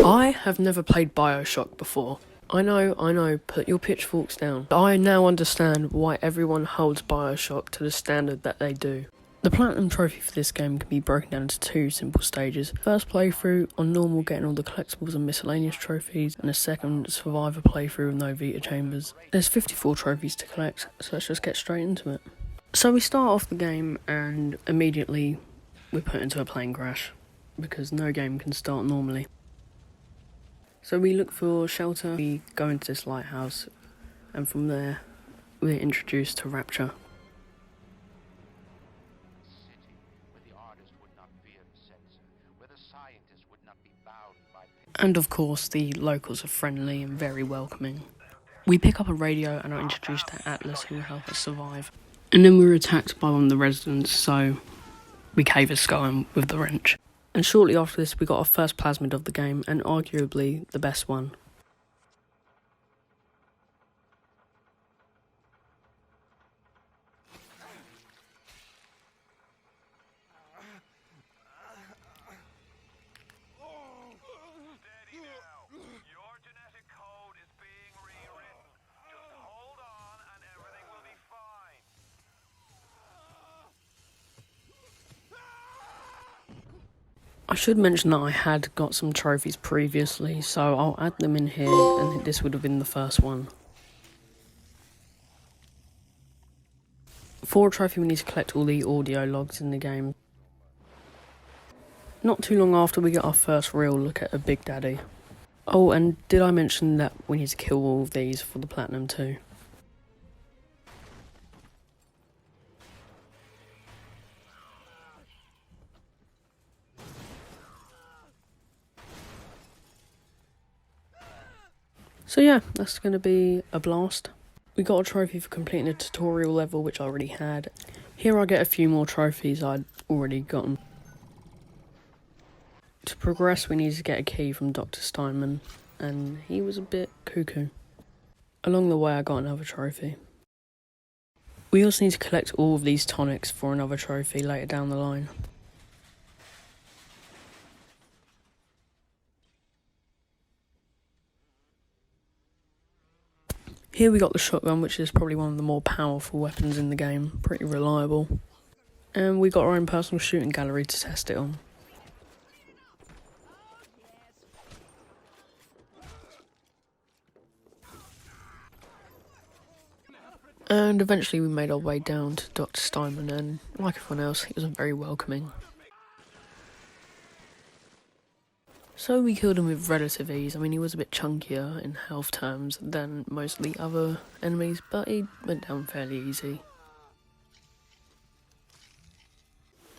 I have never played Bioshock before. I know, put your pitchforks down. I now understand why everyone holds Bioshock to the standard that they do. The Platinum Trophy for this game can be broken down into two simple stages. First playthrough on normal, getting all the collectibles and miscellaneous trophies, and a second survivor playthrough with no Vita chambers. There's 54 trophies to collect, so let's just get straight into it. So we start off the game and immediately we're put into a plane crash, because no game can start normally. So we look for shelter, we go into this lighthouse, and from there we're introduced to Rapture. And of course, the locals are friendly and very welcoming. We pick up a radio and are introduced to Atlas, who will help us survive. And then we were attacked by one of the residents, so we cave his skull in with the wrench. And shortly after this, we got our first plasmid of the game, and arguably the best one. I should mention that I had got some trophies previously, so I'll add them in here, and this would have been the first one. For a trophy, we need to collect all the audio logs in the game. Not too long after, we get our first real look at a Big Daddy. Oh, and did I mention that we need to kill all of these for the Platinum too? So yeah, that's going to be a blast. We got a trophy for completing a tutorial level, which I already had. Here I get a few more trophies I'd already gotten. To progress, we needed to get a key from Dr. Steinman, and he was a bit cuckoo. Along the way, I got another trophy. We also need to collect all of these tonics for another trophy later down the line. Here we got the shotgun, which is probably one of the more powerful weapons in the game, pretty reliable. And we got our own personal shooting gallery to test it on. And eventually we made our way down to Dr. Steinman, and like everyone else, he wasn't very welcoming. So we killed him with relative ease. I mean, he was a bit chunkier in health terms than most of the other enemies, but he went down fairly easy.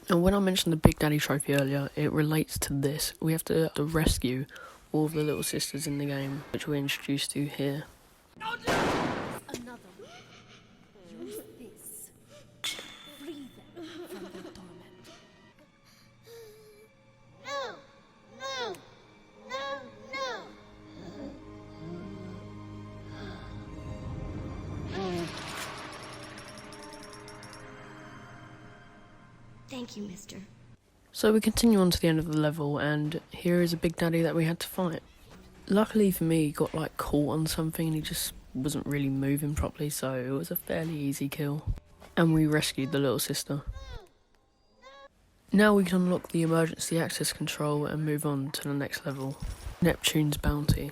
And when I mentioned the Big Daddy trophy earlier, it relates to this. We have to rescue all of the little sisters in the game, which we're introduced to here. Another one. Use this. Free them from their torment. No! No! No! No! Thank you, mister. So we continue on to the end of the level, and here is a Big Daddy that we had to fight. Luckily for me, he got like caught on something and he just wasn't really moving properly, so it was a fairly easy kill. And we rescued the little sister. Now we can unlock the emergency access control and move on to the next level, Neptune's Bounty.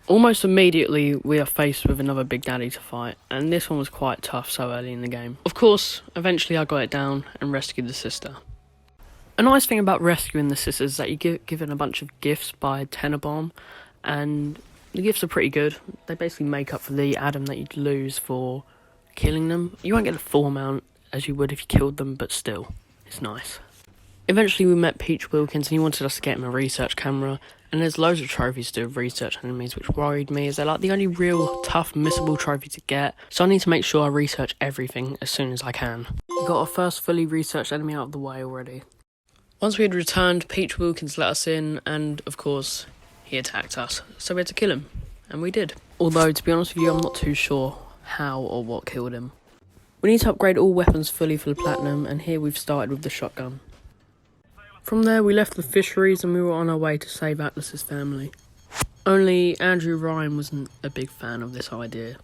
Almost immediately we are faced with another Big Daddy to fight, and this one was quite tough so early in the game. Of course, eventually I got it down and rescued the sister. A nice thing about rescuing the sisters is that you get given a bunch of gifts by Tenenbaum, and the gifts are pretty good. They basically make up for the Adam that you'd lose for killing them. You won't get the full amount as you would if you killed them, but still, it's nice. Eventually we met Peach Wilkins and he wanted us to get him a research camera, and there's loads of trophies to do with research enemies, which worried me as they're like the only real tough missable trophy to get, so I need to make sure I research everything as soon as I can. We got our first fully researched enemy out of the way already. Once we had returned, Peach Wilkins let us in, and of course, he attacked us, so we had to kill him, and we did. Although, to be honest with you, I'm not too sure how or what killed him. We need to upgrade all weapons fully for the Platinum, and here we've started with the shotgun. From there, we left the fisheries and we were on our way to save Atlas's family. Only Andrew Ryan wasn't a big fan of this idea.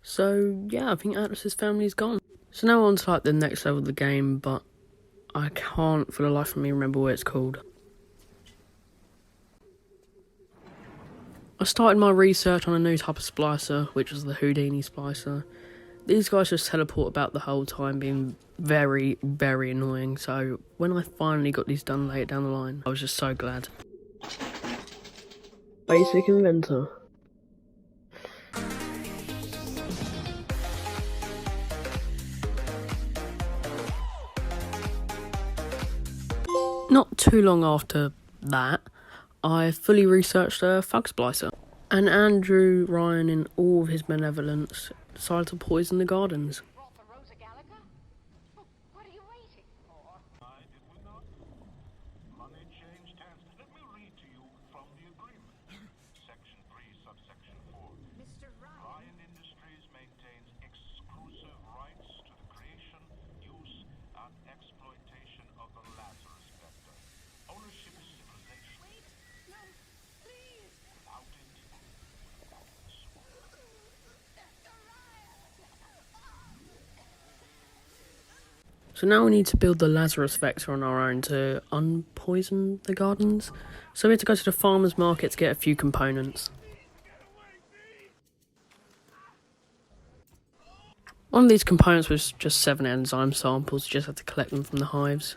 So yeah, I think Atlas's family's gone. So now on to like the next level of the game, but I can't for the life of me remember what it's called. I started my research on a new type of splicer, which was the Houdini splicer. These guys just teleport about the whole time, being very, very annoying. So when I finally got these done later down the line, I was just so glad. Basic inventor. Not too long after that, I fully researched a thug splicer. And Andrew Ryan, in all of his benevolence, decided to poison the gardens. Money changed hands. Let me read to you from the agreement. Section 3, subsection 4. Mr. Ryan Industries maintains exclusive rights to the creation, use, and exploitation of the Lazarus vector. Ownership is civilization. Wait, no, please. Without it, So now we need to build the Lazarus vector on our own to unpoison the gardens. So we had to go to the farmer's market to get a few components. One of these components was just 7 enzyme samples, you just had to collect them from the hives.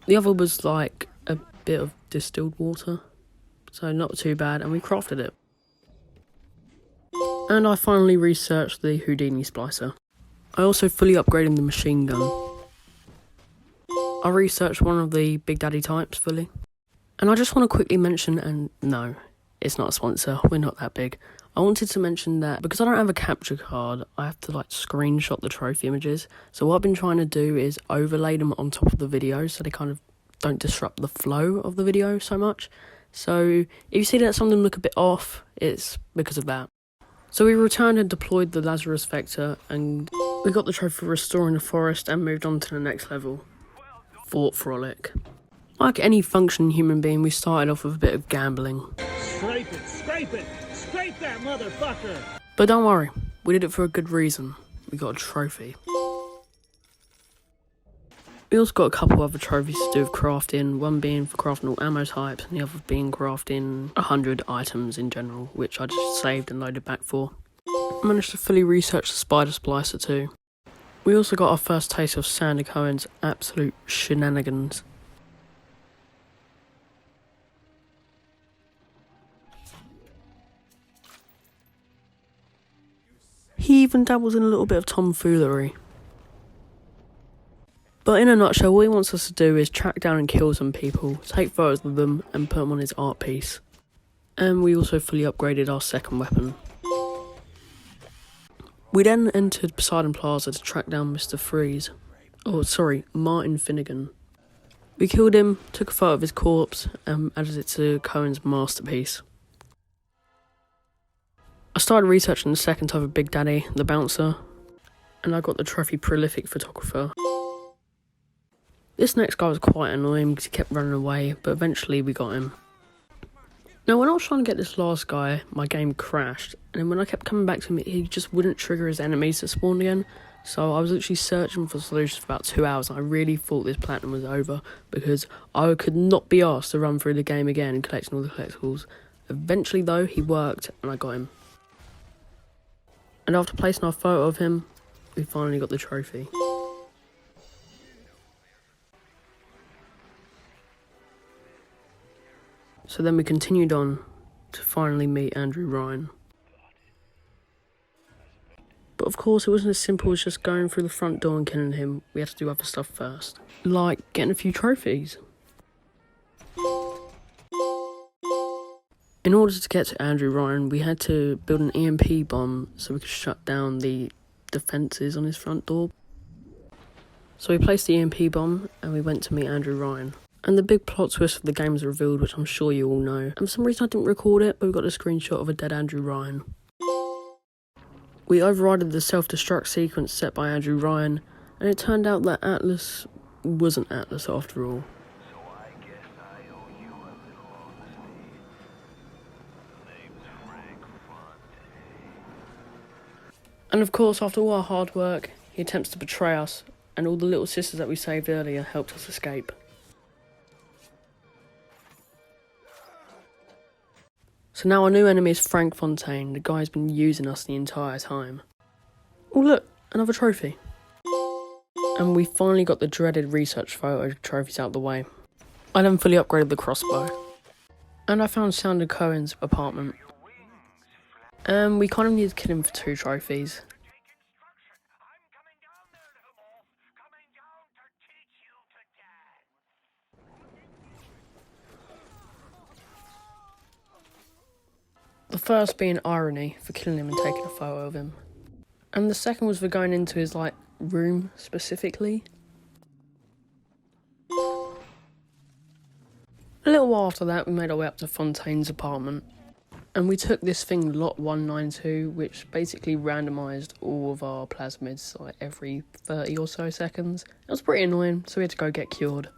The other was like a bit of distilled water, so not too bad, and we crafted it. And I finally researched the Houdini splicer. I also fully upgraded the machine gun. I researched one of the Big Daddy types fully. And I just want to quickly mention, and no, it's not a sponsor, we're not that big. I wanted to mention that because I don't have a capture card, I have to like screenshot the trophy images. So what I've been trying to do is overlay them on top of the video so they kind of don't disrupt the flow of the video so much. So if you see that some of them look a bit off, it's because of that. So we returned and deployed the Lazarus vector, and we got the trophy for restoring the forest and moved on to the next level. Fort Frolic. Like any functioning human being, we started off with a bit of gambling. Scrape that motherfucker! But don't worry, we did it for a good reason. We got a trophy. We also got a couple other trophies to do with crafting, one being for crafting all ammo types, and the other being crafting 100 items in general, which I just saved and loaded back for. I managed to fully research the spider splicer too. We also got our first taste of Sandy Cohen's absolute shenanigans. He even dabbles in a little bit of tomfoolery. But in a nutshell, what he wants us to do is track down and kill some people, take photos of them, and put them on his art piece. And we also fully upgraded our second weapon. We then entered Poseidon Plaza to track down Mr. Freeze. Martin Finnegan. We killed him, took a photo of his corpse, and added it to Cohen's masterpiece. I started researching the second type of Big Daddy, the Bouncer, and I got the trophy Prolific Photographer. This next guy was quite annoying because he kept running away, but eventually we got him. Now, when I was trying to get this last guy, my game crashed, and then when I kept coming back to him, he just wouldn't trigger his enemies to spawn again. So I was literally searching for solutions for about 2 hours, and I really thought this platinum was over, because I could not be asked to run through the game again and collecting all the collectibles. Eventually, though, he worked, and I got him. And after placing our photo of him, we finally got the trophy. So then we continued on to finally meet Andrew Ryan. But of course it wasn't as simple as just going through the front door and killing him. We had to do other stuff first, like getting a few trophies. In order to get to Andrew Ryan, we had to build an EMP bomb so we could shut down the defences on his front door. So we placed the EMP bomb and we went to meet Andrew Ryan. And the big plot twist of the game was revealed, which I'm sure you all know. And for some reason I didn't record it, but we got a screenshot of a dead Andrew Ryan. We overrided the self-destruct sequence set by Andrew Ryan, and it turned out that Atlas wasn't Atlas after all. So I guess I owe you a little honesty. Name's Frank Fontaine. And of course, after all our hard work, he attempts to betray us, and all the little sisters that we saved earlier helped us escape. So now our new enemy is Frank Fontaine, the guy who's been using us the entire time. Oh look, another trophy. And we finally got the dreaded research photo trophies out of the way. I then fully upgraded the crossbow. And I found Sander Cohen's apartment. And we kind of needed to kill him for 2 trophies. The first being irony for killing him and taking a photo of him. And the second was for going into his, room specifically. A little while after that, we made our way up to Fontaine's apartment. And we took this thing, Lot 192, which basically randomised all of our plasmids, every 30 or so seconds. It was pretty annoying, so we had to go get cured.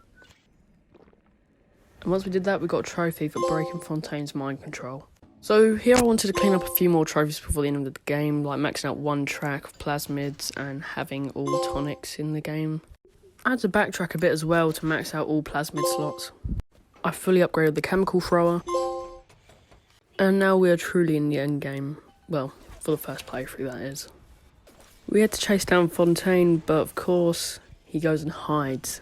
And once we did that, we got a trophy for breaking Fontaine's mind control. So here I wanted to clean up a few more trophies before the end of the game, like maxing out 1 track of plasmids and having all tonics in the game. I had to backtrack a bit as well to max out all plasmid slots. I fully upgraded the chemical thrower. And now we are truly in the end game. Well, for the first playthrough that is. We had to chase down Fontaine, but of course, he goes and hides.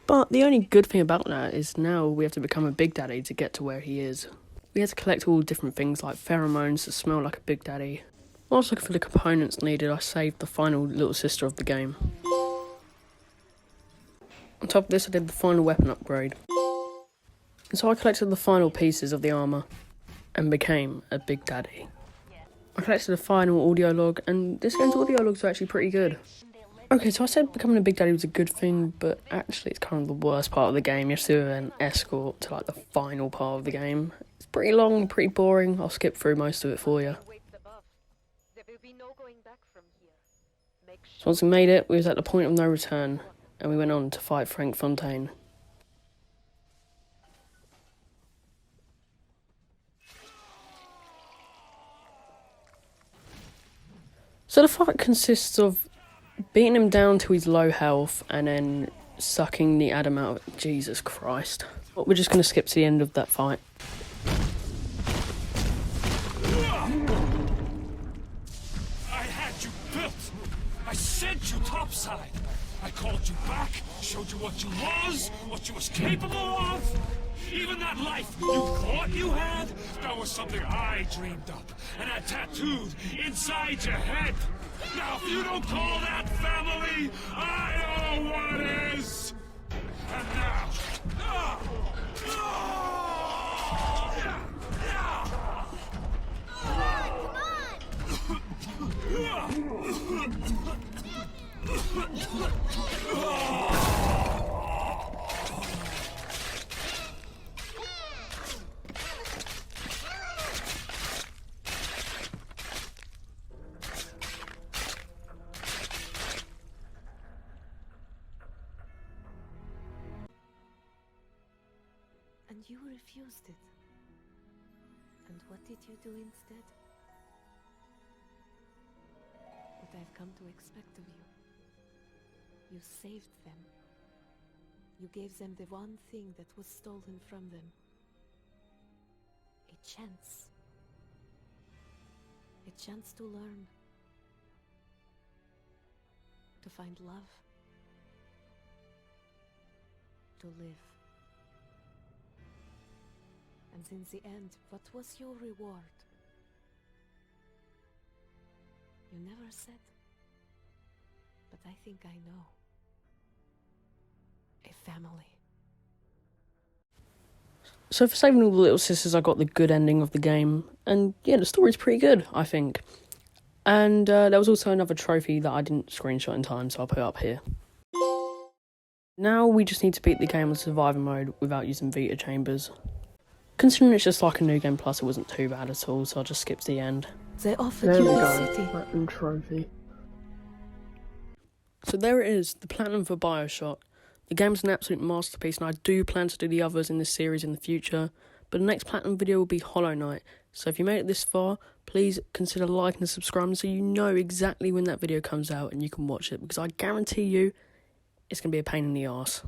But the only good thing about that is now we have to become a Big Daddy to get to where he is. We had to collect all different things like pheromones that smell like a Big Daddy. Whilst looking for the components needed, I saved the final little sister of the game. On top of this, I did the final weapon upgrade. And so I collected the final pieces of the armour and became a Big Daddy. I collected the final audio log, and this game's audio logs are actually pretty good. Okay, so I said becoming a Big Daddy was a good thing, but actually it's kind of the worst part of the game. You have to do an escort to the final part of the game. It's pretty long, pretty boring. I'll skip through most of it for you. So once we made it, we was at the point of no return, and we went on to fight Frank Fontaine. So the fight consists of beating him down to his low health and then sucking the Adam out of it. Jesus Christ. But we're just going to skip to the end of that fight. I had you built. I sent you topside. I called you back, showed you what you was capable of. Even that life you thought you had, that was something I dreamed up and had tattooed inside your head. Now, if you don't call that family, I know what is. And now, And you refused it. And what did you do instead? What I've come to expect of you. You saved them. You gave them the one thing that was stolen from them. A chance. A chance to learn. To find love. To live. And in the end, what was your reward? You never said. But I think I know. A family. So for saving all the little sisters, I got the good ending of the game. And yeah, the story's pretty good, I think. And there was also another trophy that I didn't screenshot in time, so I'll put it up here. Now we just need to beat the game on survivor mode without using Vita chambers. Considering it's just like a new game plus, it wasn't too bad at all, so I'll just skip to the end. They offered you the city. Platinum trophy. So there it is, the platinum for Bioshock. The game's an absolute masterpiece, and I do plan to do the others in this series in the future, but the next Platinum video will be Hollow Knight, so if you made it this far, please consider liking and subscribing so you know exactly when that video comes out and you can watch it, because I guarantee you, it's going to be a pain in the arse.